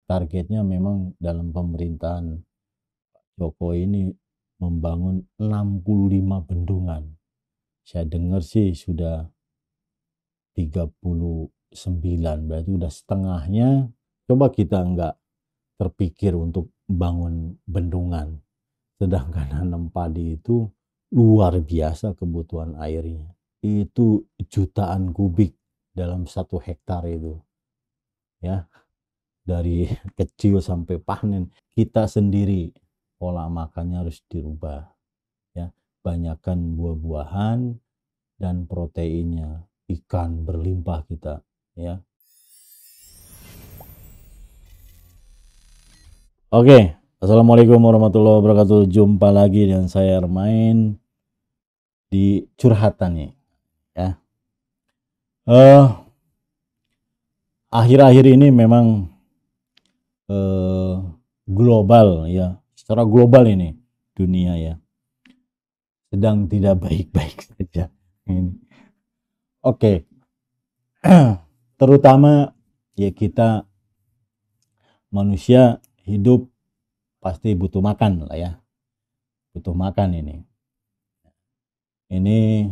targetnya memang dalam pemerintahan Jokowi ini membangun 65 bendungan. Saya dengar sih sudah 39, berarti udah setengahnya. Coba kita nggak terpikir untuk bangun bendungan, sedangkan nanam padi itu luar biasa kebutuhan airnya. Itu jutaan kubik dalam 1 hektar itu, ya, dari kecil sampai panen. Kita sendiri pola makannya harus dirubah, ya, banyakkan buah-buahan dan proteinnya, ikan berlimpah kita, ya. Oke, assalamualaikum warahmatullahi wabarakatuh. Jumpa lagi dengan saya Armain di curhatan nih, ya. Akhir-akhir ini memang global, ya, secara global ini dunia, ya, sedang tidak baik-baik saja. Oke, terutama ya kita manusia hidup pasti butuh makan lah, ya, butuh makan ini. Ini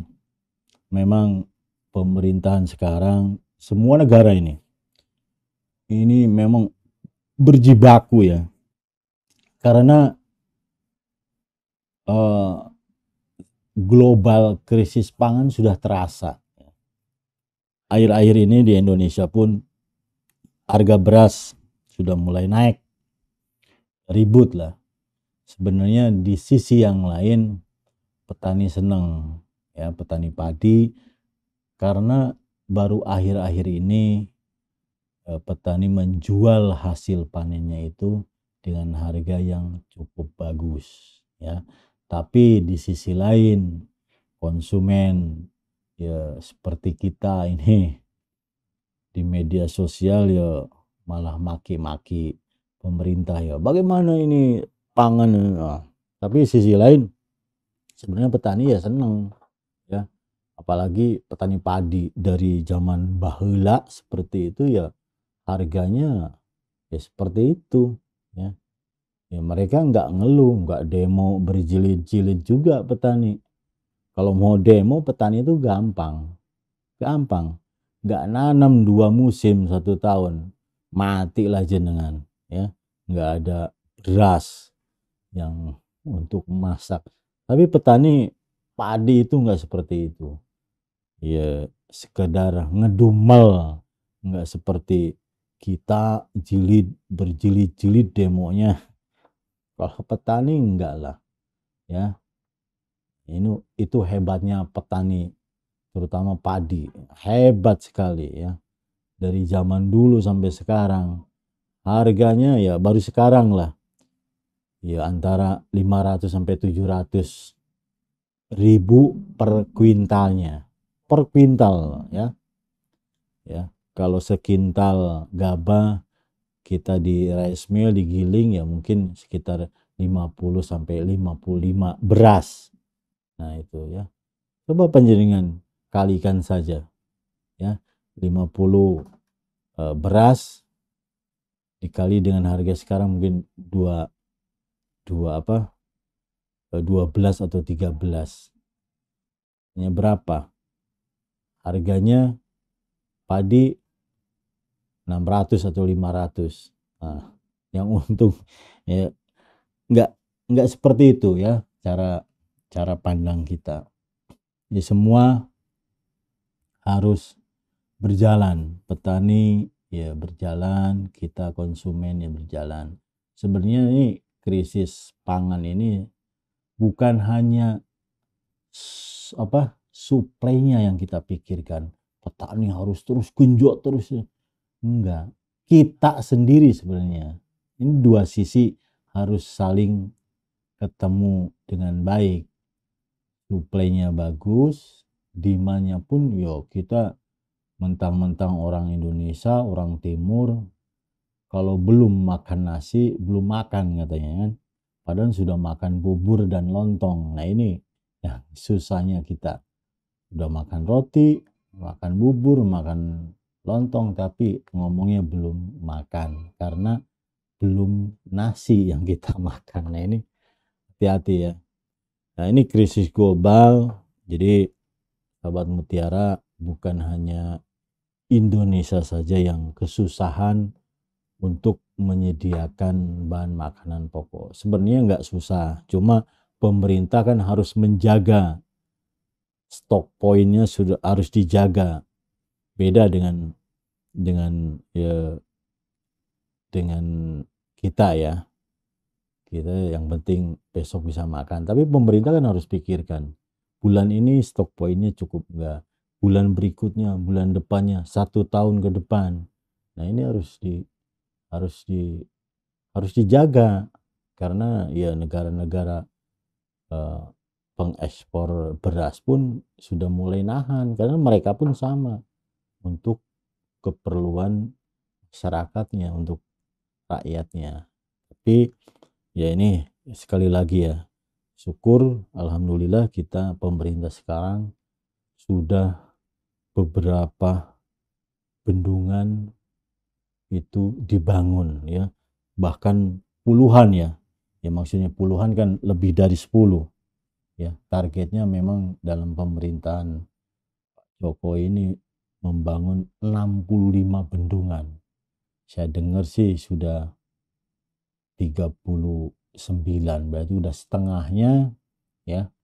memang pemerintahan sekarang, semua negara ini memang berjibaku, ya, karena global krisis pangan sudah terasa. Akhir-akhir ini di Indonesia pun harga beras sudah mulai naik, ribut lah. Sebenarnya di sisi yang lain petani senang, ya, petani padi, karena baru akhir-akhir ini petani menjual hasil panennya itu dengan harga yang cukup bagus, ya. Tapi di sisi lain konsumen, ya, seperti kita ini di media sosial ya malah maki-maki pemerintah, ya, bagaimana ini pangan. Nah, tapi sisi lain sebenarnya petani ya senang, ya, apalagi petani padi dari zaman baheula seperti itu, ya, harganya ya seperti itu, ya. Ya mereka nggak ngeluh, nggak demo berjilid-jilid juga petani. Kalau mau demo petani itu gampang, nggak nanam 2 musim 1 tahun, matilah jenengan, ya, nggak ada beras yang untuk masak. Tapi petani padi itu nggak seperti itu, ya, sekedar ngedumel, nggak seperti kita berjilid-jilid demonya. Kalau petani enggak lah, ya. Itu hebatnya petani, terutama padi, hebat sekali, ya. Dari zaman dulu sampai sekarang harganya ya baru sekarang lah, ya, antara 500 sampai 700 ribu per kuintalnya, per kuintal, ya. Ya, kalau sekintal gabah kita di rice mill digiling ya mungkin sekitar 50 sampai 55 beras. Nah itu, ya, coba panjenengan kalikan saja, ya, 50 beras dikali dengan harga sekarang mungkin 12 atau 13, ini berapa harganya? Padi 600 atau 500. Nah, yang untung, ya, nggak seperti itu, ya, cara pandang kita. Ya, semua harus berjalan, petani ya berjalan, kita konsumen ya berjalan. Sebenarnya ini krisis pangan ini bukan hanya suplainya yang kita pikirkan, petani harus terus genjot terus, enggak, kita sendiri sebenarnya. Ini dua sisi harus saling ketemu dengan baik. Suplainya bagus, demandnya pun, yo, kita mentang-mentang orang Indonesia, orang Timur, kalau belum makan nasi, belum makan katanya, kan. Padahal sudah makan bubur dan lontong. Nah ini ya susahnya kita. Udah makan roti, makan bubur, makan lontong, tapi ngomongnya belum makan. Karena belum nasi yang kita makan. Nah ini hati-hati ya. Nah ini krisis global, jadi sahabat Mutiara, bukan hanya Indonesia saja yang kesusahan untuk menyediakan bahan makanan pokok. Sebenarnya nggak susah, cuma pemerintah kan harus menjaga stok poinnya, sudah harus dijaga. Beda ya dengan kita ya. Kita yang penting besok bisa makan. Tapi pemerintah kan harus pikirkan, bulan ini stok poinnya cukup enggak, bulan berikutnya, bulan depannya, 1 tahun ke depan. Nah ini harus di harus dijaga, karena ya negara-negara eh, pengekspor beras pun sudah mulai nahan, karena mereka pun sama untuk keperluan masyarakatnya, untuk rakyatnya. Tapi ya ini sekali lagi ya, syukur alhamdulillah kita pemerintah sekarang sudah beberapa bendungan itu dibangun ya, bahkan puluhan ya. Ya maksudnya puluhan kan lebih dari 10 ya. Targetnya memang dalam pemerintahan Jokowi ini membangun 65 bendungan. Saya dengar sih sudah 39, berarti udah setengahnya ya.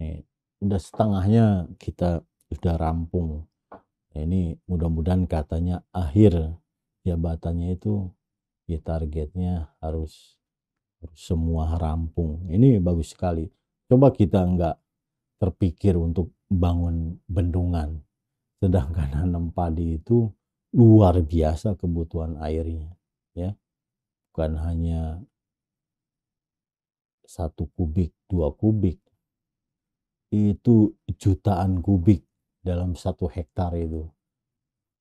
Nih, udah setengahnya kita sudah rampung. Nah, ini mudah-mudahan katanya akhir jabatannya itu ya targetnya harus semua rampung. Ini bagus sekali. Coba kita nggak terpikir untuk bangun bendungan, sedangkan nanam padi itu luar biasa kebutuhan airnya ya, bukan hanya 1 kubik 2 kubik, itu jutaan kubik dalam 1 hektar itu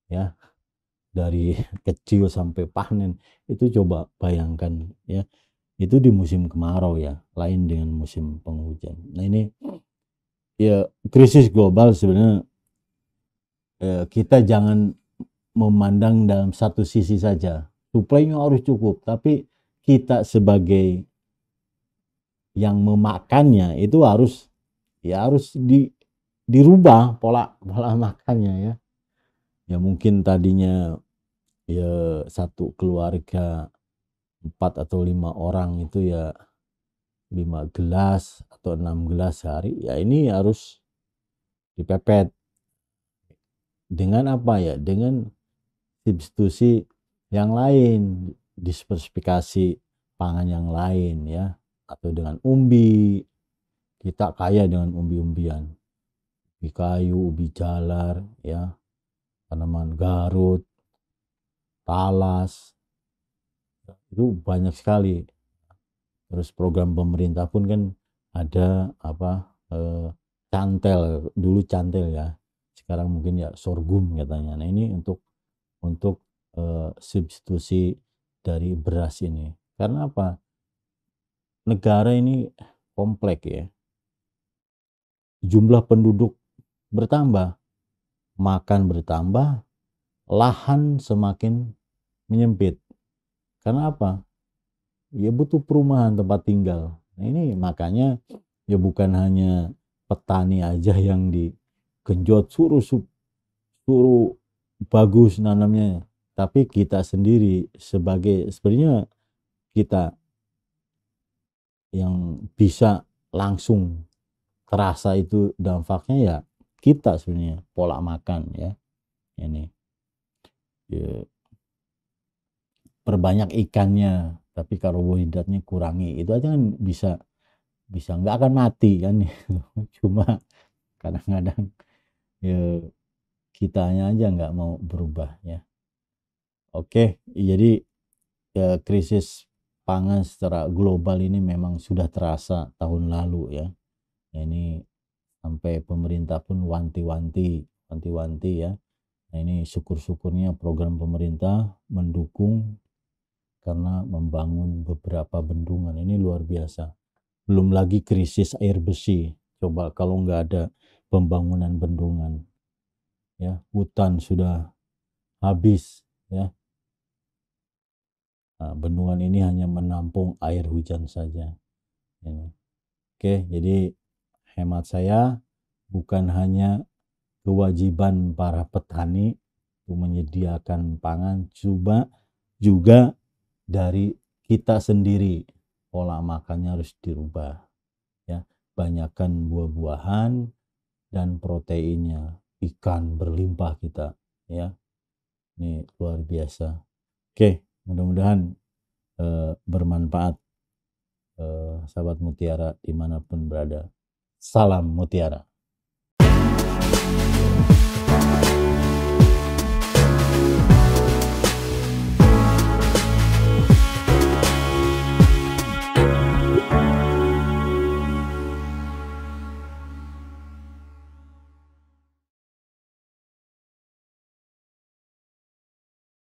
ya, dari kecil sampai panen. Itu coba bayangkan ya, itu di musim kemarau ya, lain dengan musim penghujan. Nah ini ya krisis global sebenarnya, kita jangan memandang dalam satu sisi saja. Suplainya harus cukup, tapi kita sebagai yang memakannya itu harus dirubah pola pola makannya ya. Ya mungkin tadinya ya satu keluarga 4 atau 5 orang itu ya 5 gelas atau 6 gelas sehari, ya ini harus dipepet dengan apa ya, dengan substitusi yang lain, diversifikasi pangan yang lain ya, atau dengan umbi. Kita kaya dengan umbi-umbian, ubi kayu, ubi jalar ya, tanaman Garut, talas, itu banyak sekali. Terus program pemerintah pun kan ada apa, cantel, dulu cantel ya, sekarang mungkin ya sorghum katanya. Nah ini untuk substitusi dari beras ini. Karena apa? Negara ini kompleks ya. Jumlah penduduk bertambah, makan bertambah, lahan semakin menyempit. Karena apa? Ya butuh perumahan tempat tinggal. Nah ini makanya ya bukan hanya petani aja yang digenjot suruh bagus nanamnya, tapi kita sendiri sebagai, sebenarnya kita yang bisa langsung terasa itu dampaknya ya kita sebenarnya, pola makan ya. Ini ya, perbanyak ikannya tapi karbohidratnya kurangi, itu aja kan bisa bisa nggak akan mati kan. Cuma kadang-kadang ya kitanya aja nggak mau berubah ya. Oke, jadi ya krisis pangan secara global ini memang sudah terasa tahun lalu ya. Ini sampai pemerintah pun wanti-wanti ya. Nah ini syukur-syukurnya program pemerintah mendukung karena membangun beberapa bendungan, ini luar biasa. Belum lagi krisis air bersih. Coba kalau nggak ada pembangunan bendungan ya, hutan sudah habis ya, bendungan ini hanya menampung air hujan saja. Oke, jadi hemat saya bukan hanya kewajiban para petani untuk menyediakan pangan, juga dari kita sendiri pola makannya harus dirubah, ya. Banyakkan buah-buahan dan proteinnya, ikan berlimpah kita, ya. Ini luar biasa. Oke, mudah-mudahan bermanfaat, sahabat Mutiara dimanapun berada. Salam Mutiara.